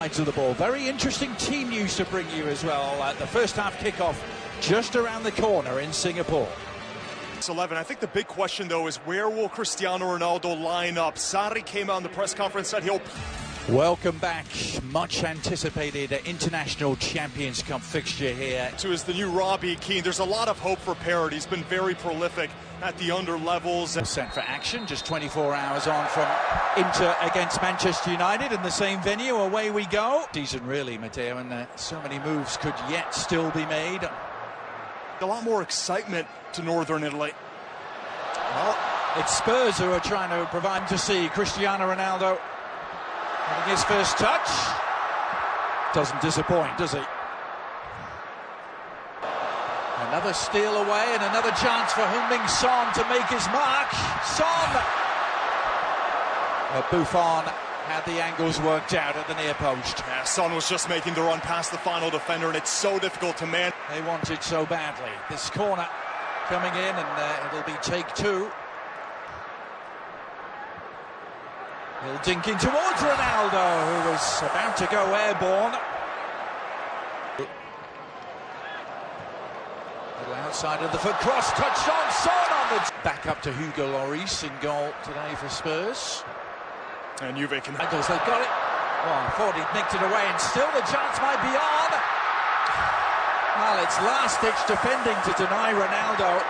To the ball. Very interesting team news to bring you as well. The first half kickoff just around the corner in Singapore. It's 11. I think the big question though is where will Cristiano Ronaldo line up? Sarri came out in the press conference, said he'll... Welcome back. Much anticipated International Champions Cup fixture here. Is the new Robbie Keane. There's a lot of hope for Parrott. He's been very prolific at the under levels. Set for action just 24 hours on from Inter against Manchester United in the same venue. Away we go. Season really, Matteo, and so many moves could yet still be made. A lot more excitement to Northern Italy. Well, it's Spurs who are trying to provide to see Cristiano Ronaldo having his first touch. Doesn't disappoint, does he? Another steal away and another chance for Heung-min Son to make his mark. Son! But Buffon had the angles worked out at the near post. Yeah, Son was just making the run past the final defender, and it's so difficult to man. They want it so badly. This corner coming in, and it'll be take two. He'll dink in towards Ronaldo, who was about to go airborne. Little outside of the foot cross, touched on Son on the... Back up to Hugo Lloris in goal today for Spurs. And Juve can... They've got it. Oh, I thought he'd nicked it away, and still the chance might be on. Well, it's last-ditch defending to deny Ronaldo.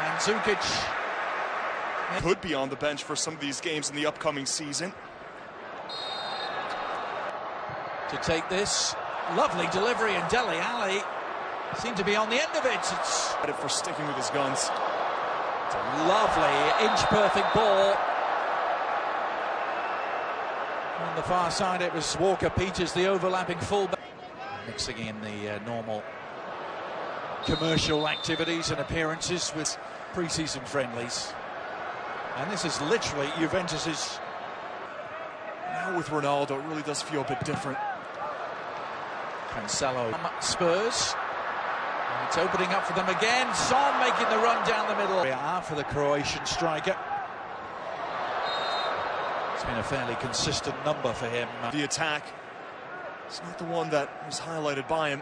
And Zukic... could be on the bench for some of these games in the upcoming season. To take this, lovely delivery, and Dele Alli seemed to be on the end of it. It's credit for sticking with his guns. It's a lovely inch-perfect ball. On the far side, it was Walker-Peters, the overlapping fullback, mixing in the normal commercial activities and appearances with pre-season friendlies. And this is literally Juventus's... Now with Ronaldo, it really does feel a bit different. Cancelo, Spurs. And it's opening up for them again. Son making the run down the middle. For the Croatian striker. It's been a fairly consistent number for him. The attack, it's not the one that was highlighted by him.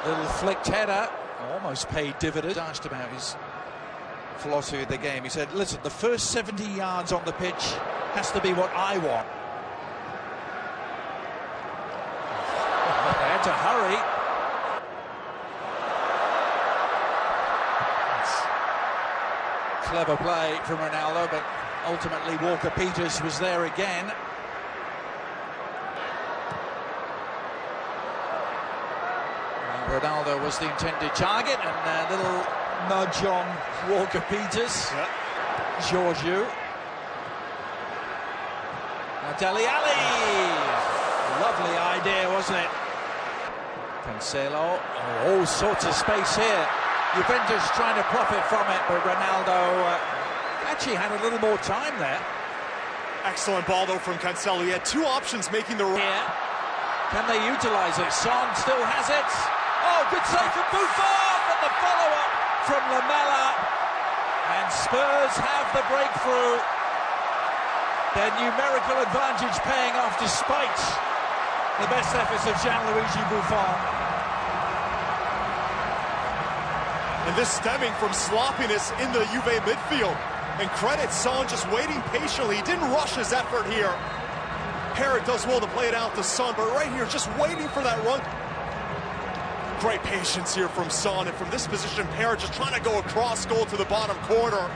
Little flicked header, almost paid dividends. Asked about his philosophy of the game. He said, listen, the first 70 yards on the pitch has to be what I want. They had to hurry. It's clever play from Ronaldo, but ultimately Walker-Peters was there again. Ronaldo was the intended target, and a little nudge on Walker-Peters. Yep. Giorgio. Now Dele Alli. Lovely idea, wasn't it? Cancelo. Oh, all sorts of space here. Juventus trying to profit from it, but Ronaldo actually had a little more time there. Excellent ball though from Cancelo. He had two options making the run. Yeah. Can they utilize it? Son still has it. Oh, good save from Buffon, but the follow-up from Lamela, and Spurs have the breakthrough. Their numerical advantage paying off despite the best efforts of Gianluigi Buffon. And this stemming from sloppiness in the Juve midfield. And credit Son just waiting patiently. He didn't rush his effort here. Parrott does well to play it out to Son, but right here just waiting for that run. Great patience here from Son, and from this position, Parrott just trying to go across goal to the bottom corner.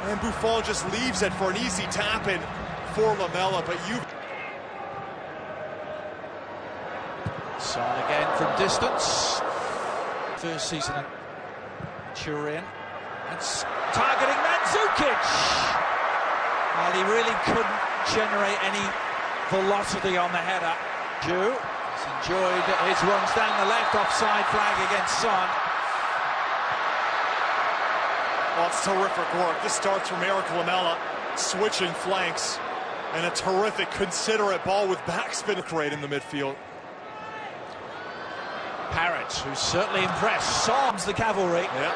And Buffon just leaves it for an easy tap-in for Lamela, but Son again from distance. First season in Turin. That's targeting Mandzukic. Well, he really couldn't generate any velocity on the header. He's enjoyed his runs down the left, offside flag against Son. Well, it's terrific work. This starts from Eric Lamela, switching flanks, and a terrific, considerate ball with backspin great in the midfield. Parrott, who's certainly impressed, Son's the cavalry. Yeah.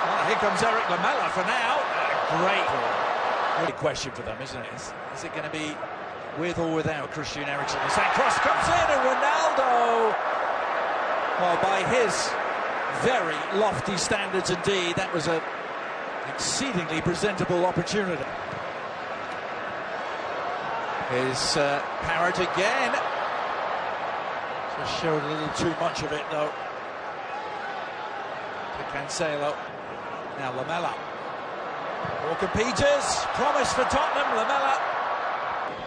Well, here comes Eric Lamela for now. Great. Really question for them, isn't it? Is it going to be with or without Christian Eriksen. As that cross comes in, and Ronaldo, well, by his very lofty standards indeed, that was an exceedingly presentable opportunity. Here's Parrott again. Just showed a little too much of it though. To Cancelo. Now Lamela. Walker-Peters, promise for Tottenham, Lamela.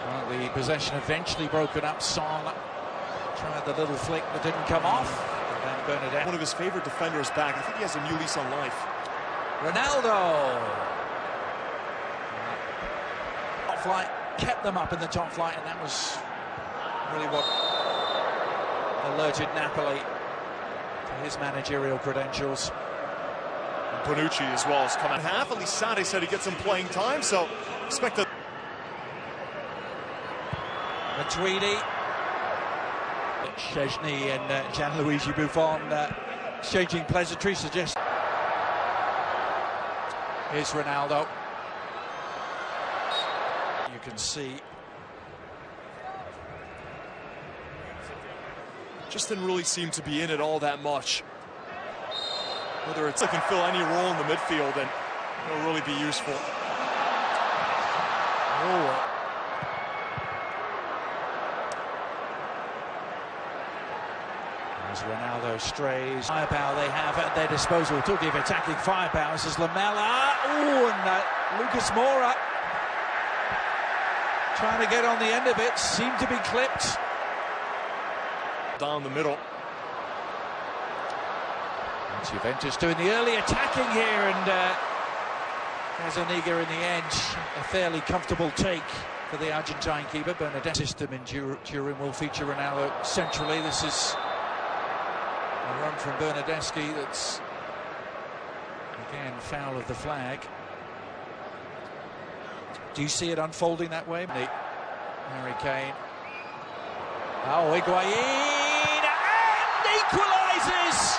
Well, the possession eventually broken up. Son tried the little flick that didn't come off. And then Bernadette. One of his favorite defenders back. I think he has a new lease on life. Ronaldo. Top flight, kept them up in the top flight, and that was really what alerted Napoli to his managerial credentials. Bonucci as well is coming half. At least Sade said he gets some playing time, so expect a... Matuidi, Szczesny and Gianluigi Buffon exchanging pleasantries. Suggest. Here's Ronaldo. You can see. Just didn't really seem to be in it all that much. Whether it's can fill any role in the midfield, and it'll really be useful. Oh. As Ronaldo strays, firepower they have at their disposal. Talking of attacking firepower, this is Lamela. Oh, and Lucas Moura trying to get on the end of it, seemed to be clipped. Down the middle. It's Juventus doing the early attacking here, and Gazzaniga in the edge. A fairly comfortable take for the Argentine keeper. Bernadette system in Turin will feature Ronaldo centrally. This is a run from Bernadeschi that's again foul of the flag. Do you see it unfolding that way? Harry Kane. Oh, Higuain, and equalises!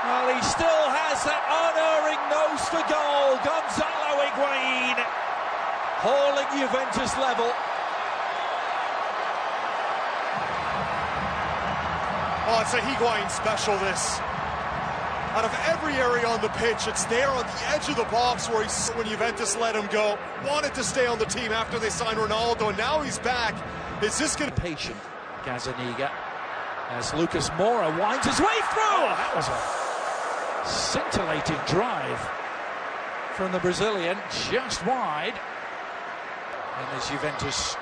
Well, he still has that unerring nose for goal. Gonzalo Higuain hauling Juventus level. Oh, it's a Higuain special, this. Out of every area on the pitch, it's there on the edge of the box where he's, when Juventus let him go, wanted to stay on the team after they signed Ronaldo, and now he's back. Is this going to... Patient, Gazzaniga, as Lucas Moura winds his way through. Oh, that was a scintillating drive from the Brazilian, just wide. And this Juventus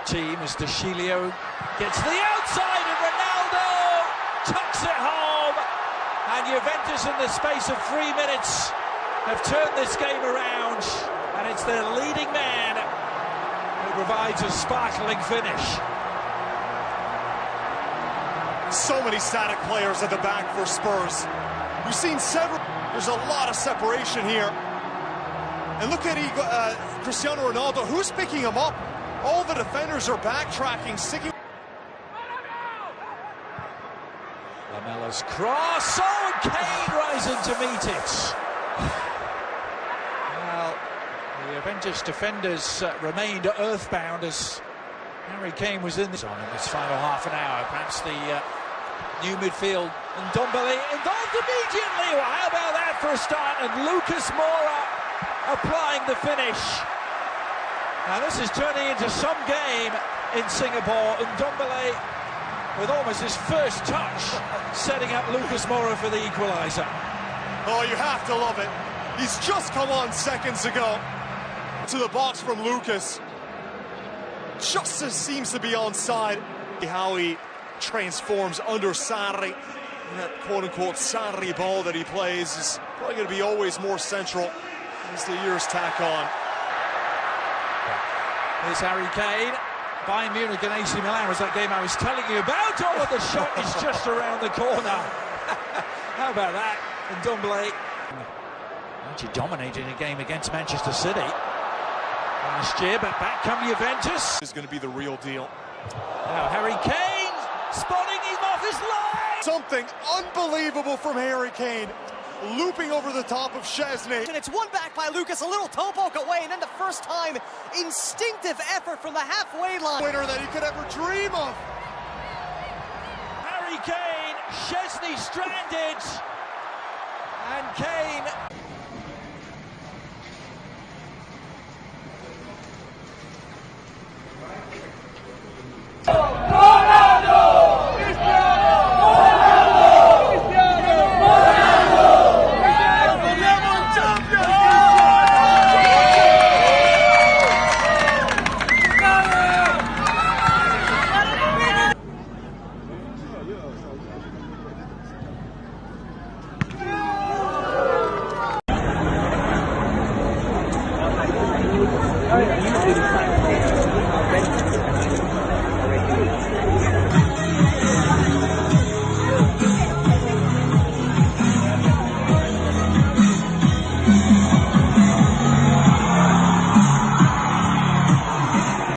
team, as De Chilio gets to the outside, and Ronaldo tucks it home. And Juventus, in the space of 3 minutes, have turned this game around, and it's their leading man who provides a sparkling finish. So many static players at the back for Spurs. We've seen several. There's a lot of separation here. And look at Cristiano Ronaldo. Who's picking him up? All the defenders are backtracking, sticking. Lamela's cross. Oh, and Kane rising to meet it. Well, the Juventus defenders remained earthbound as Harry Kane was in this final half an hour. Perhaps the new midfield, and Ndombele involved immediately. Well, how about that for a start? And Lucas Moura applying the finish. Now this is turning into some game in Singapore. And Ndombele, with almost his first touch, setting up Lucas Moura for the equaliser. Oh, you have to love it. He's just come on seconds ago. To the box from Lucas. Just as seems to be onside. How he transforms under Sarri. That quote-unquote Sarri ball that he plays is probably going to be always more central as the years tack on. Here's Harry Kane. Bayern Munich and AC Milan was that game I was telling you about. Oh, and the shot is just around the corner. How about that? And Ndombele actually dominating a game against Manchester City last year, but back come Juventus. Is going to be the real deal. Now Harry Kane spotting him off his line. Something unbelievable from Harry Kane. looping over the top of Szczesny. And it's won back by Lucas, a little toe poke away, and then the first time, instinctive effort from the halfway line. Winner that he could ever dream of. Harry Kane, Szczesny stranded, and Kane